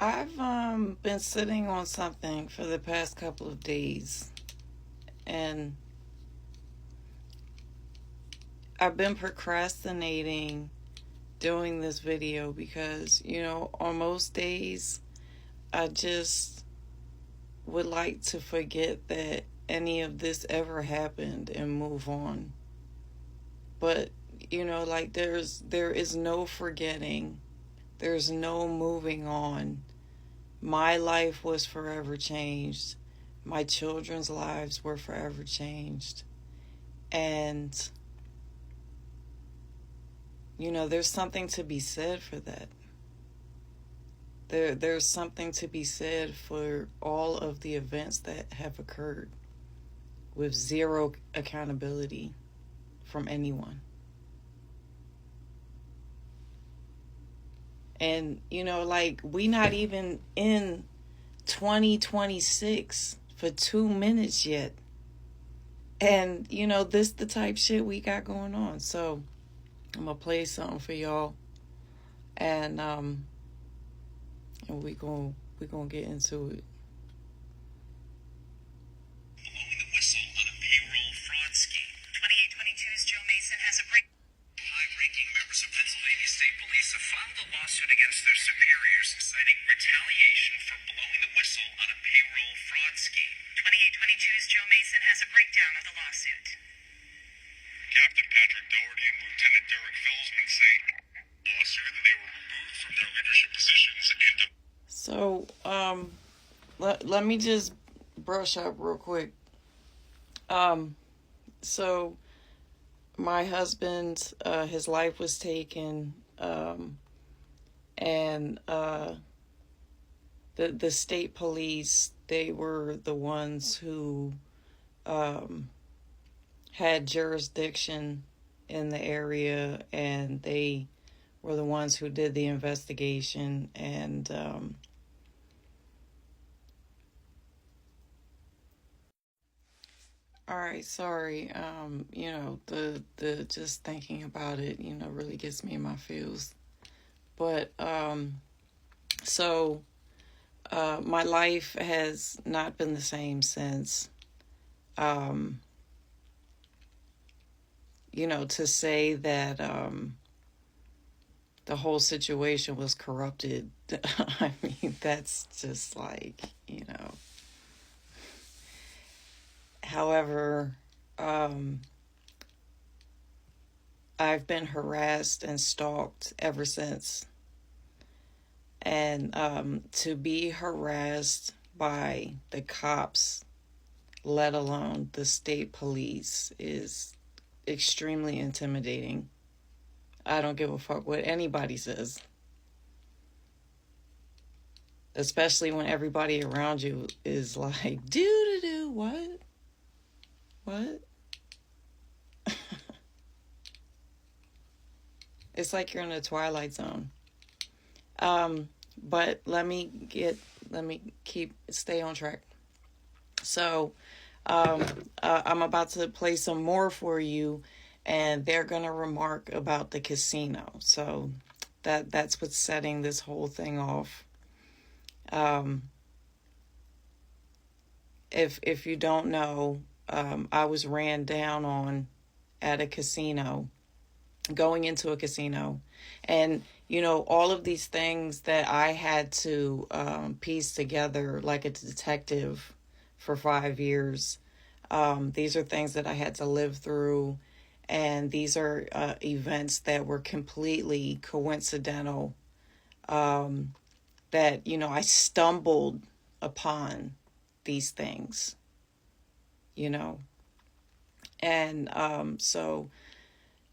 I've been sitting on something for the past couple of days, and I've been procrastinating doing this video because, on most days I just would like to forget that any of this ever happened and move on. But, like there is no forgetting. There's no moving on. My life was forever changed. My children's lives were forever changed. And, there's something to be said for that. There's something to be said for all of the events that have occurred with zero accountability from anyone. And, like, we not even in 2026 for 2 minutes yet. And, this the type shit we got going on. So I'm gonna play something for y'all, and we gonna get into it. Blowing the whistle on a payroll fraud scheme. 2822's Joe Mason has a break. High-ranking members of Pennsylvania State Police have filed a lawsuit against their superiors, citing retaliation for blowing the whistle on a payroll fraud scheme. 2822's Joe Mason has a breakdown of the lawsuit. Captain Patrick Doherty and Lieutenant Derek Felsman say lawsuit that they were removed from their leadership positions and So, let me just brush up real quick. So my husband, his life was taken, and the state police, they were the ones who had jurisdiction in the area, and they were the ones who did the investigation. And all right, sorry. The just thinking about it, really gets me in my feels. But so my life has not been the same since. To say that the whole situation was corrupted, I mean, that's just like, However, I've been harassed and stalked ever since. And to be harassed by the cops, let alone the state police, is extremely intimidating. I don't give a fuck what anybody says. Especially when everybody around you is like, do what? What? It's like you're in a twilight zone. But let me stay on track. So, I'm about to play some more for you, and they're gonna remark about the casino. So that's what's setting this whole thing off. If you don't know, I was ran down on at a casino, going into a casino, and all of these things that I had to piece together like a detective for 5 years. These are things that I had to live through, and these are events that were completely coincidental, that I stumbled upon these things, and so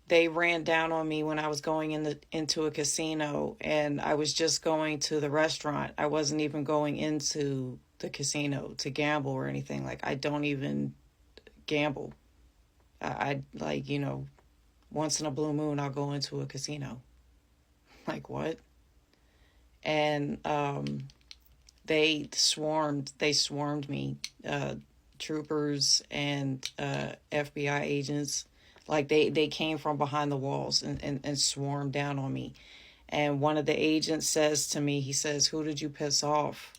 they ran down on me when I was going into a casino, and I was just going to the restaurant. I wasn't even going into the casino to gamble or anything. Like, I don't even gamble. I like, once in a blue moon, I'll go into a casino. Like, what? And they swarmed me, troopers and FBI agents. Like, they came from behind the walls and swarmed down on me. And one of the agents says to me, he says, "Who did you piss off?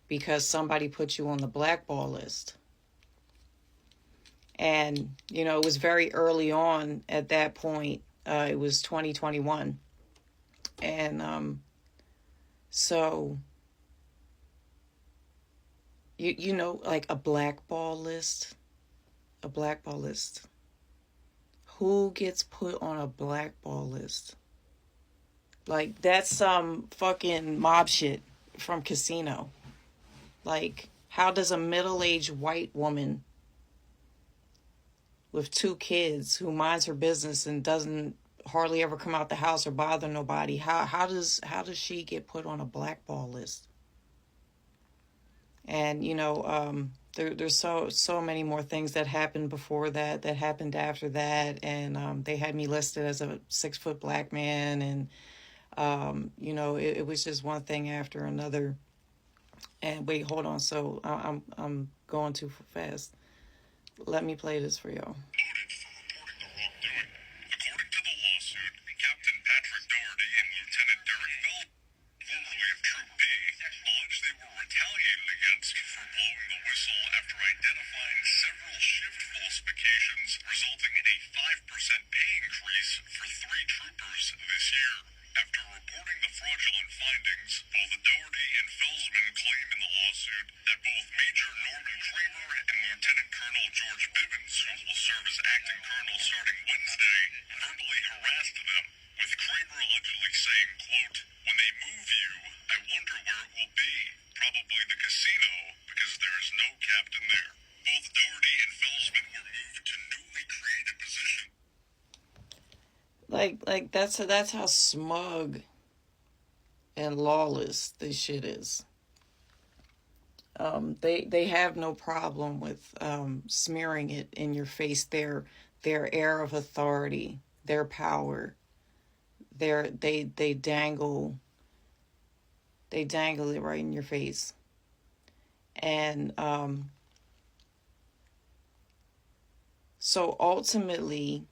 Because somebody put you on the blackball list." And, you know, it was very early on at that point. It was 2021. And so, you know, like a blackball list. A blackball list. Who gets put on a blackball list? Like, that's some fucking mob shit from Casino. Like, how does a middle-aged white woman with 2 kids who minds her business and doesn't hardly ever come out the house or bother nobody, how does she get put on a blackball list? And, you know, there's so many more things that happened before that happened after that. And they had me listed as a 6-foot black man. And, you know, it was just one thing after another. And wait, hold on. So I'm going too fast. Let me play this for y'all. According to the lawsuit, Captain Patrick Doherty and Lieutenant Derek Feldman, formerly of Troop B, alleged they were retaliated against for blowing the whistle after identifying several shift falsifications, resulting in a 5% pay increase for 3 troopers this year. After reporting the fraudulent findings, both Doherty and Felsman claim in the lawsuit that both Major Norman Kramer and Lieutenant Colonel George Bivens, who will serve as acting colonel starting Wednesday, verbally harassed them, with Kramer allegedly saying, quote, "When they move you, I wonder where it will be. Probably the casino, because there's no captain there." Both Doherty and Felsman were moved to newly created positions. Like that's how smug and lawless this shit is. They have no problem with smearing it in your face. Their air of authority, their power, they dangle it right in your face. And so ultimately,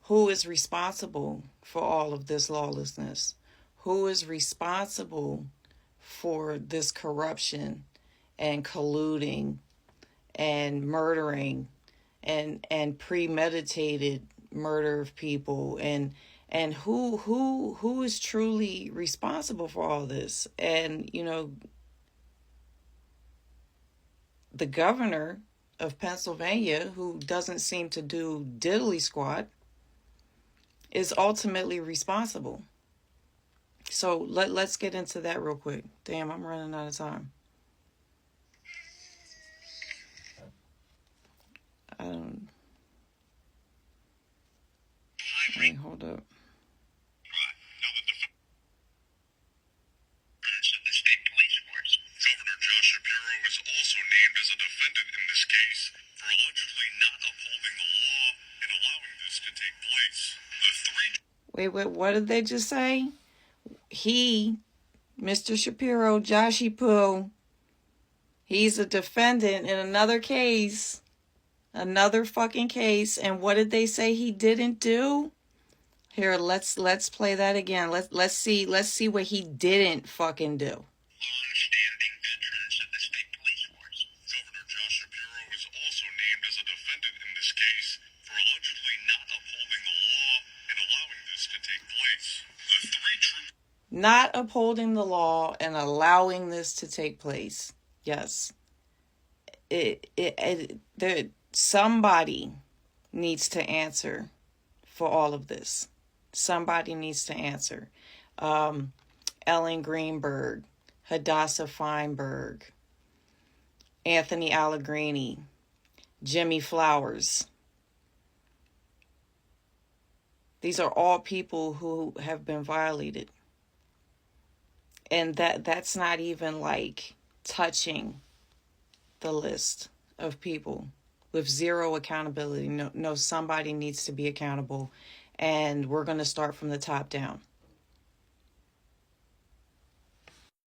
who is responsible for all of this lawlessness? Who is responsible for this corruption and colluding and murdering and premeditated murder of people? And who is truly responsible for all this? And, you know, the governor of Pennsylvania, who doesn't seem to do diddly squat, is ultimately responsible. So let's get into that real quick. Damn, I'm running out of time. Wait, hold up. Governor Josh Shapiro is also named as a defendant in this case for allegedly not upholding the law and allowing this to take place. Wait, what did they just say? He, Mr. Shapiro, Joshy Poo, he's a defendant in another case. Another fucking case. And what did they say he didn't do? Here, let's play that again. Let's see what he didn't fucking do. Long-standing veterans of the state police force. Governor Josh Shapiro is also named as a defendant in this case for allegedly not upholding the law and allowing this to take place. The 3 troopers. Not upholding the law and allowing this to take place. Yes. Somebody needs to answer for all of this. Somebody needs to answer. Ellen Greenberg, Hadassah Feinberg, Anthony Allegrini, Jimmy Flowers. These are all people who have been violated. And that's not even like touching the list of people with zero accountability. No, somebody needs to be accountable. And we're going to start from the top down.